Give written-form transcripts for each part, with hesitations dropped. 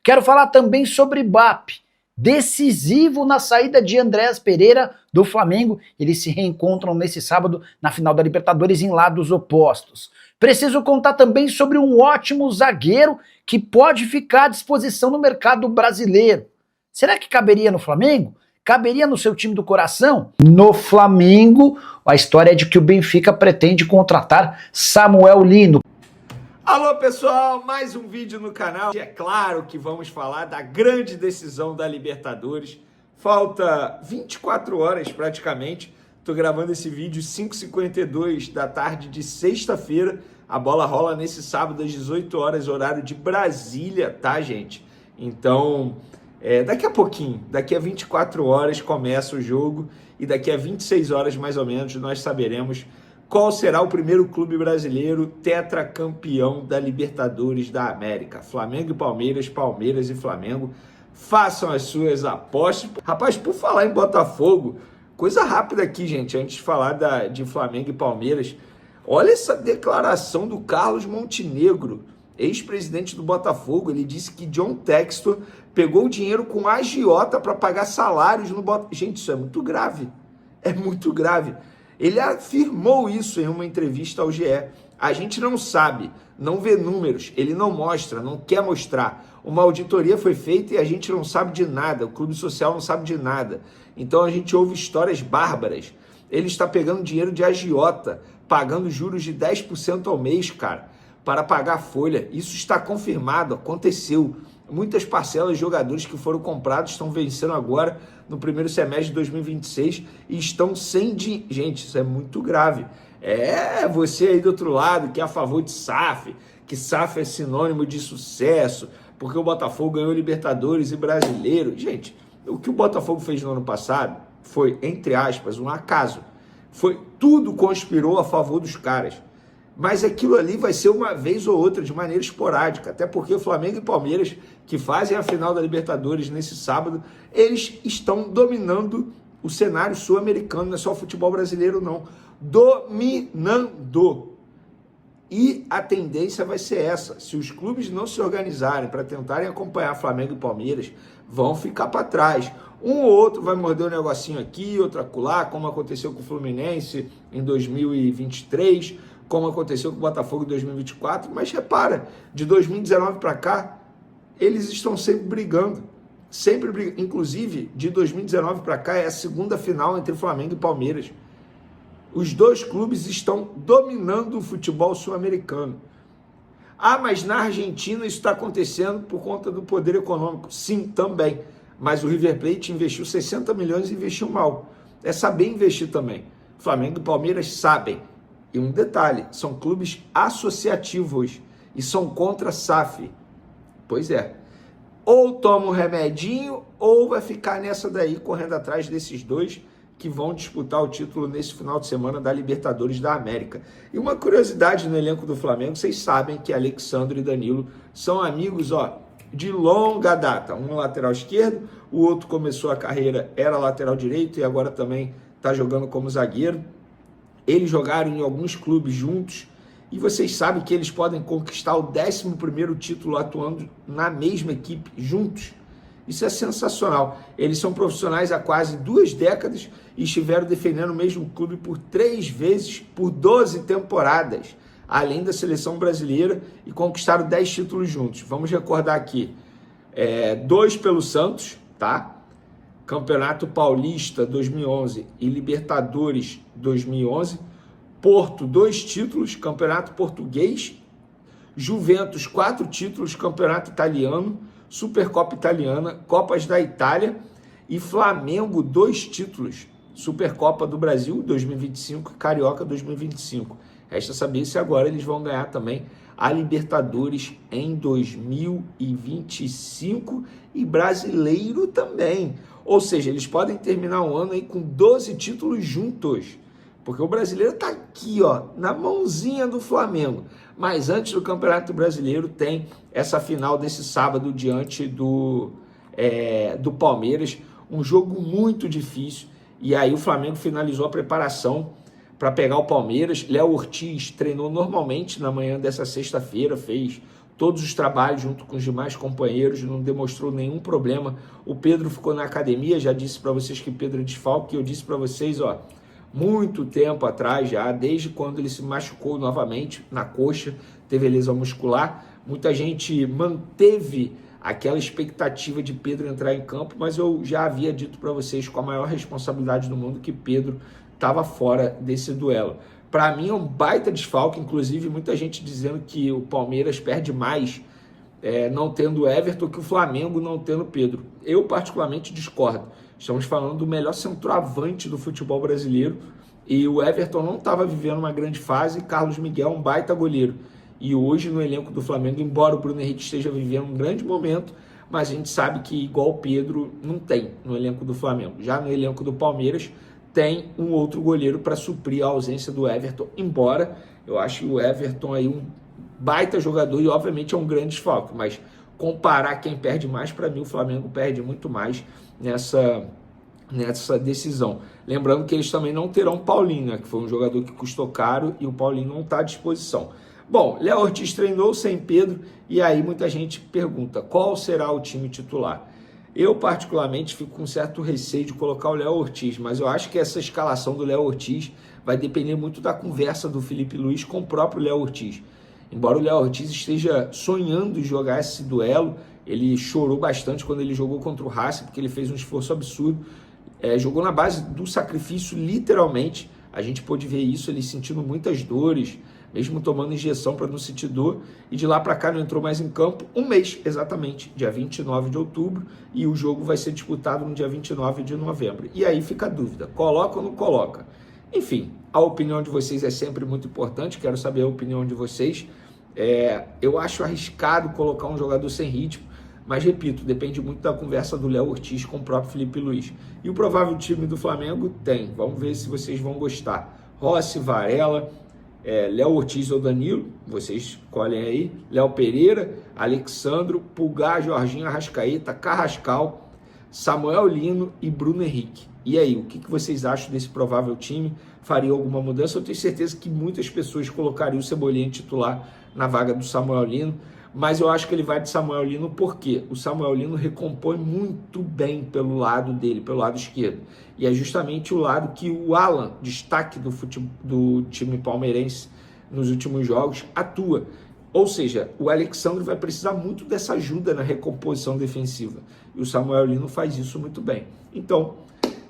Quero falar também sobre Mbappé, decisivo na saída de Andréas Pereira do Flamengo. Eles se reencontram nesse sábado na final da Libertadores em lados opostos. Preciso contar também sobre um ótimo zagueiro que pode ficar à disposição no mercado brasileiro. Será que caberia no Flamengo? Caberia no seu time do coração? No Flamengo, a história é de que o Benfica pretende contratar Samuel Lino. Alô pessoal, mais um vídeo no canal. É claro que vamos falar da grande decisão da Libertadores. Falta 24 horas praticamente. Estou gravando esse vídeo 5h52 da tarde de sexta-feira. A bola rola nesse sábado às 18 horas, horário de Brasília, tá, gente? Então, daqui a pouquinho, daqui a 24 horas começa o jogo e daqui a 26 horas mais ou menos nós saberemos qual será o primeiro clube brasileiro tetracampeão da Libertadores da América. Flamengo e Palmeiras, Palmeiras e Flamengo. Façam as suas apostas. Rapaz, por falar em Botafogo, coisa rápida aqui, gente, antes de falar de Flamengo e Palmeiras. Olha essa declaração do Carlos Montenegro, ex-presidente do Botafogo. Ele disse que John Textor pegou o dinheiro com agiota para pagar salários no Botafogo. Gente, isso é muito grave. É muito grave. Ele afirmou isso em uma entrevista ao GE. A gente não sabe, não vê números, ele não mostra, não quer mostrar. Uma auditoria foi feita e a gente não sabe de nada, o Clube Social não sabe de nada. Então a gente ouve histórias bárbaras. Ele está pegando dinheiro de agiota, pagando juros de 10% ao mês, cara, para pagar a folha. Isso está confirmado, aconteceu. Muitas parcelas de jogadores que foram comprados estão vencendo agora no primeiro semestre de 2026 e estão sem dinheiro. Gente, isso é muito grave. Você aí do outro lado que é a favor de SAF, que SAF é sinônimo de sucesso, porque o Botafogo ganhou Libertadores e Brasileiro. Gente, o que o Botafogo fez no ano passado foi, entre aspas, um acaso. Tudo conspirou a favor dos caras. Mas aquilo ali vai ser uma vez ou outra, de maneira esporádica, até porque o Flamengo e Palmeiras, que fazem a final da Libertadores nesse sábado, eles estão dominando o cenário sul-americano, não é só o futebol brasileiro não, dominando. E a tendência vai ser essa: se os clubes não se organizarem para tentarem acompanhar Flamengo e Palmeiras, vão ficar para trás. Um ou outro vai morder um negocinho aqui, outro acolá, como aconteceu com o Fluminense em 2023, como aconteceu com o Botafogo em 2024, mas repara, de 2019 para cá, eles estão sempre brigando, inclusive de 2019 para cá é a segunda final entre Flamengo e Palmeiras. Os dois clubes estão dominando o futebol sul-americano. Ah, mas na Argentina isso está acontecendo por conta do poder econômico. Sim, também, mas o River Plate investiu 60 milhões e investiu mal. É saber investir também. Flamengo e Palmeiras sabem. E um detalhe, são clubes associativos e são contra a SAF. Pois é. Ou toma um remedinho ou vai ficar nessa daí, correndo atrás desses dois que vão disputar o título nesse final de semana da Libertadores da América. E uma curiosidade no elenco do Flamengo, vocês sabem que Alexandre e Danilo são amigos, de longa data. Um lateral esquerdo, o outro começou a carreira, era lateral direito e agora também está jogando como zagueiro. Eles jogaram em alguns clubes juntos e vocês sabem que eles podem conquistar o 11º título atuando na mesma equipe juntos. Isso é sensacional. Eles são profissionais há quase 2 décadas e estiveram defendendo o mesmo clube por 3 vezes por 12 temporadas, além da seleção brasileira, e conquistaram 10 títulos juntos. Vamos recordar aqui, 2 pelo Santos, tá? Campeonato Paulista 2011 e Libertadores 2011, Porto 2 títulos, Campeonato Português, Juventus 4 títulos, Campeonato Italiano, Supercopa Italiana, Copas da Itália e Flamengo 2 títulos, Supercopa do Brasil 2025 e Carioca 2025. Resta saber se agora eles vão ganhar também a Libertadores em 2025 e Brasileiro também. Ou seja, eles podem terminar o ano aí com 12 títulos juntos, porque o brasileiro está aqui, na mãozinha do Flamengo. Mas antes do Campeonato Brasileiro tem essa final desse sábado diante do Palmeiras, um jogo muito difícil. E aí o Flamengo finalizou a preparação para pegar o Palmeiras. Léo Ortiz treinou normalmente na manhã dessa sexta-feira, fez todos os trabalhos junto com os demais companheiros, não demonstrou nenhum problema. O Pedro ficou na academia, já disse para vocês que Pedro é desfalque, eu disse para vocês, ó, muito tempo atrás já, desde quando ele se machucou novamente na coxa, teve lesão muscular, muita gente manteve aquela expectativa de Pedro entrar em campo, mas eu já havia dito para vocês com a maior responsabilidade do mundo que Pedro estava fora desse duelo. Para mim é um baita desfalque, inclusive muita gente dizendo que o Palmeiras perde mais não tendo Everton que o Flamengo não tendo Pedro. Eu particularmente discordo. Estamos falando do melhor centroavante do futebol brasileiro e o Everton não estava vivendo uma grande fase e Carlos Miguel é um baita goleiro. E hoje no elenco do Flamengo, embora o Bruno Henrique esteja vivendo um grande momento, mas a gente sabe que igual o Pedro não tem no elenco do Flamengo. Já no elenco do Palmeiras tem um outro goleiro para suprir a ausência do Everton, embora eu acho o Everton aí um baita jogador e obviamente é um grande desfalque, mas comparar quem perde mais, para mim o Flamengo perde muito mais nessa decisão. Lembrando que eles também não terão Paulinho, né, que foi um jogador que custou caro e o Paulinho não está à disposição. Bom, Léo Ortiz treinou sem Pedro e aí muita gente pergunta qual será o time titular. Eu particularmente fico com certo receio de colocar o Léo Ortiz, mas eu acho que essa escalação do Léo Ortiz vai depender muito da conversa do Felipe Luiz com o próprio Léo Ortiz. Embora o Léo Ortiz esteja sonhando em jogar esse duelo, ele chorou bastante quando ele jogou contra o Racing, porque ele fez um esforço absurdo, jogou na base do sacrifício, literalmente. A gente pôde ver isso, ele sentindo muitas dores, mesmo tomando injeção para não sentir dor, e de lá para cá não entrou mais em campo um mês, exatamente, dia 29 de outubro, e o jogo vai ser disputado no dia 29 de novembro. E aí fica a dúvida, coloca ou não coloca? Enfim, a opinião de vocês é sempre muito importante, quero saber a opinião de vocês. Eu acho arriscado colocar um jogador sem ritmo, mas repito, depende muito da conversa do Léo Ortiz com o próprio Felipe Luiz. E o provável time do Flamengo tem, vamos ver se vocês vão gostar. Rossi, Varela, Léo Ortiz ou Danilo, vocês escolhem aí, Léo Pereira, Alexandro, Pulgar, Jorginho, Arrascaeta, Carrascal, Samuel Lino e Bruno Henrique. E aí, o que vocês acham desse provável time? Faria alguma mudança? Eu tenho certeza que muitas pessoas colocariam o Cebolinha titular na vaga do Samuel Lino, mas eu acho que ele vai de Samuel Lino porque o Samuel Lino recompõe muito bem pelo lado dele, pelo lado esquerdo. E é justamente o lado que o Alan, destaque do time palmeirense nos últimos jogos, atua. Ou seja, o Alexandre vai precisar muito dessa ajuda na recomposição defensiva. E o Samuel Lino faz isso muito bem. Então,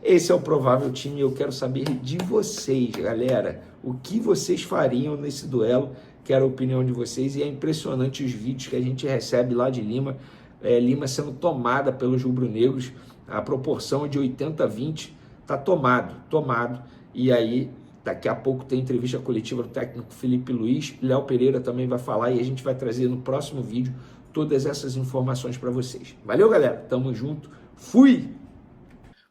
esse é o provável time. Eu quero saber de vocês, galera. O que vocês fariam nesse duelo? Quero a opinião de vocês. E é impressionante os vídeos que a gente recebe lá de Lima. Lima sendo tomada pelos rubro-negros. A proporção é de 80-20. Está tomado. E aí, daqui a pouco tem entrevista coletiva do técnico Felipe Luiz. Léo Pereira também vai falar e a gente vai trazer no próximo vídeo todas essas informações para vocês. Valeu, galera. Tamo junto. Fui!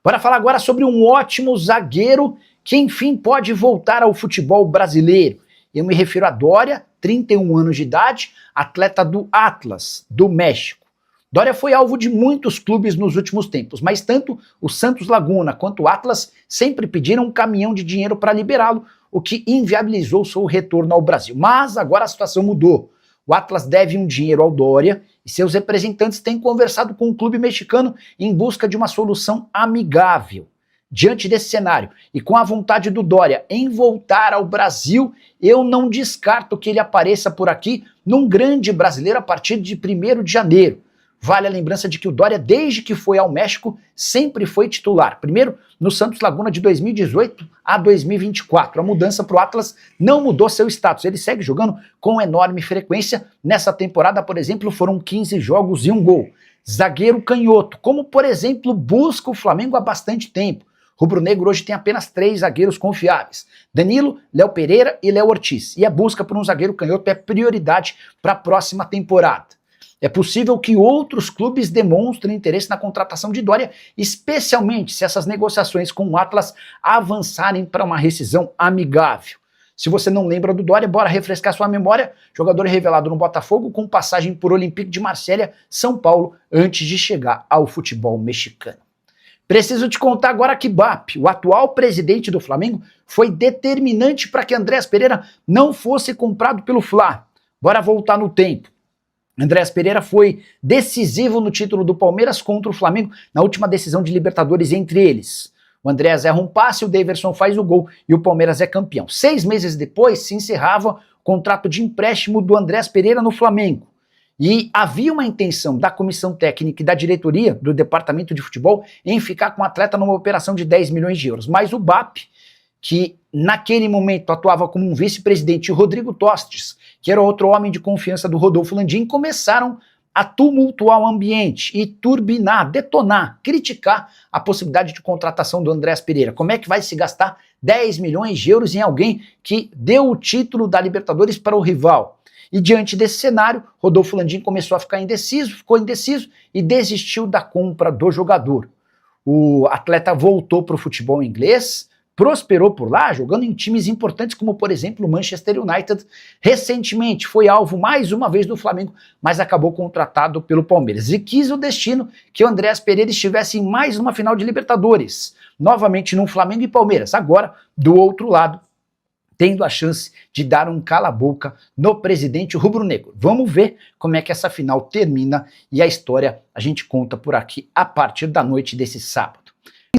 Bora falar agora sobre um ótimo zagueiro que, enfim, pode voltar ao futebol brasileiro. Eu me refiro a Doria, 31 anos de idade, atleta do Atlas, do México. Doria foi alvo de muitos clubes nos últimos tempos, mas tanto o Santos Laguna quanto o Atlas sempre pediram um caminhão de dinheiro para liberá-lo, o que inviabilizou seu retorno ao Brasil. Mas agora a situação mudou. O Atlas deve um dinheiro ao Doria e seus representantes têm conversado com o clube mexicano em busca de uma solução amigável. Diante desse cenário e com a vontade do Doria em voltar ao Brasil, eu não descarto que ele apareça por aqui num grande brasileiro a partir de 1º de janeiro. Vale a lembrança de que o Doria, desde que foi ao México, sempre foi titular. Primeiro, no Santos Laguna de 2018 a 2024. A mudança para o Atlas não mudou seu status. Ele segue jogando com enorme frequência. Nessa temporada, por exemplo, foram 15 jogos e 1 gol. Zagueiro canhoto, como, por exemplo, busca o Flamengo há bastante tempo. Rubro-negro hoje tem apenas 3 zagueiros confiáveis. Danilo, Léo Pereira e Léo Ortiz. E a busca por um zagueiro canhoto é prioridade para a próxima temporada. É possível que outros clubes demonstrem interesse na contratação de Doria, especialmente se essas negociações com o Atlas avançarem para uma rescisão amigável. Se você não lembra do Doria, bora refrescar sua memória. Jogador revelado no Botafogo com passagem por Olympique de Marselha, São Paulo, antes de chegar ao futebol mexicano. Preciso te contar agora que BAP, o atual presidente do Flamengo, foi determinante para que Andrés Pereira não fosse comprado pelo Fla. Bora voltar no tempo. Andréas Pereira foi decisivo no título do Palmeiras contra o Flamengo na última decisão de Libertadores entre eles. O Andréas erra um passe, o Daverson faz o gol e o Palmeiras é campeão. 6 meses depois se encerrava o contrato de empréstimo do Andréas Pereira no Flamengo. E havia uma intenção da comissão técnica e da diretoria do departamento de futebol em ficar com o atleta numa operação de 10 milhões de euros. Mas o BAP, que naquele momento atuava como um vice-presidente, e o Rodrigo Tostes, que era outro homem de confiança do Rodolfo Landim, começaram a tumultuar o ambiente e turbinar, detonar, criticar a possibilidade de contratação do Andréas Pereira. Como é que vai se gastar 10 milhões de euros em alguém que deu o título da Libertadores para o rival? E diante desse cenário, Rodolfo Landim começou a ficar indeciso, ficou indeciso e desistiu da compra do jogador. O atleta voltou para o futebol inglês, prosperou por lá, jogando em times importantes como, por exemplo, o Manchester United. Recentemente foi alvo mais uma vez do Flamengo, mas acabou contratado pelo Palmeiras. E quis o destino que o Andréas Pereira estivesse em mais uma final de Libertadores, novamente no Flamengo e Palmeiras, agora do outro lado, tendo a chance de dar um cala-boca no presidente rubro-negro. Vamos ver como é que essa final termina e a história a gente conta por aqui a partir da noite desse sábado.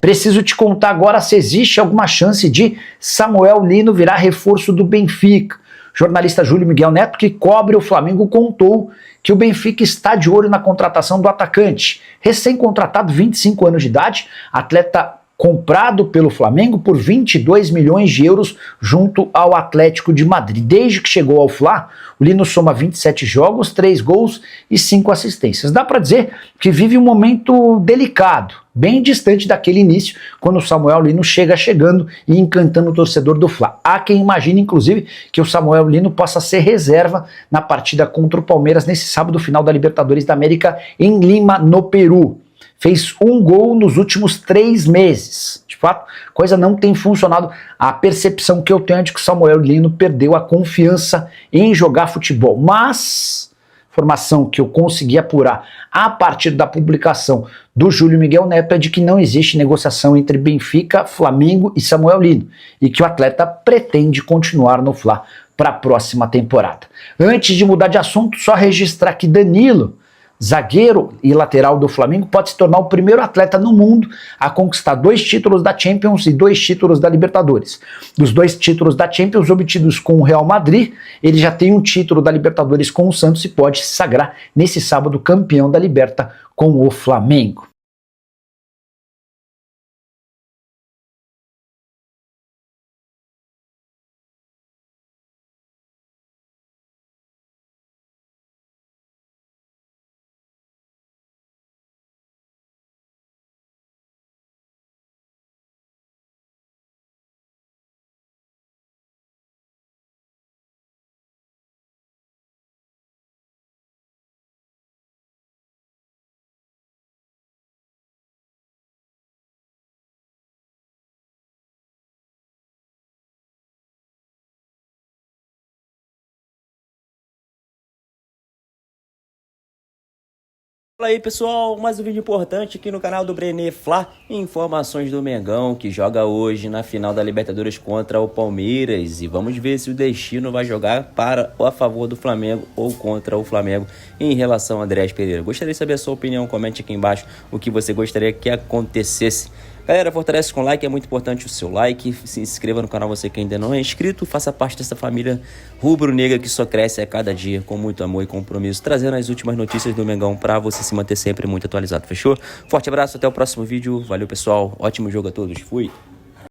Preciso te contar agora se existe alguma chance de Samuel Lino virar reforço do Benfica. O jornalista Júlio Miguel Neto, que cobre o Flamengo, contou que o Benfica está de olho na contratação do atacante. Recém-contratado, 25 anos de idade, atleta comprado pelo Flamengo por 22 milhões de euros junto ao Atlético de Madrid. Desde que chegou ao Fla, o Lino soma 27 jogos, 3 gols e 5 assistências. Dá para dizer que vive um momento delicado, bem distante daquele início, quando o Samuel Lino chegando e encantando o torcedor do Fla. Há quem imagine, inclusive, que o Samuel Lino possa ser reserva na partida contra o Palmeiras nesse sábado, final da Libertadores da América em Lima, no Peru. Fez um gol nos últimos 3 meses. De fato, a coisa não tem funcionado. A percepção que eu tenho é de que o Samuel Lino perdeu a confiança em jogar futebol. Mas, informação que eu consegui apurar a partir da publicação do Júlio Miguel Neto é de que não existe negociação entre Benfica, Flamengo e Samuel Lino, e que o atleta pretende continuar no Fla para a próxima temporada. Antes de mudar de assunto, só registrar que Danilo, zagueiro e lateral do Flamengo, pode se tornar o primeiro atleta no mundo a conquistar 2 títulos da Champions e 2 títulos da Libertadores. Dos 2 títulos da Champions obtidos com o Real Madrid, ele já tem um título da Libertadores com o Santos e pode se sagrar nesse sábado campeão da Liberta com o Flamengo. Fala aí pessoal, mais um vídeo importante aqui no canal do Brenê Fla, informações do Mengão que joga hoje na final da Libertadores contra o Palmeiras, e vamos ver se o destino vai jogar para ou a favor do Flamengo ou contra o Flamengo em relação a Andréas Pereira. Gostaria de saber a sua opinião, comente aqui embaixo o que você gostaria que acontecesse. Galera, fortalece com like, é muito importante o seu like, se inscreva no canal você que ainda não é inscrito, faça parte dessa família rubro-negra que só cresce a cada dia com muito amor e compromisso, trazendo as últimas notícias do Mengão para você se manter sempre muito atualizado, fechou? Forte abraço, até o próximo vídeo, valeu pessoal, ótimo jogo a todos, fui!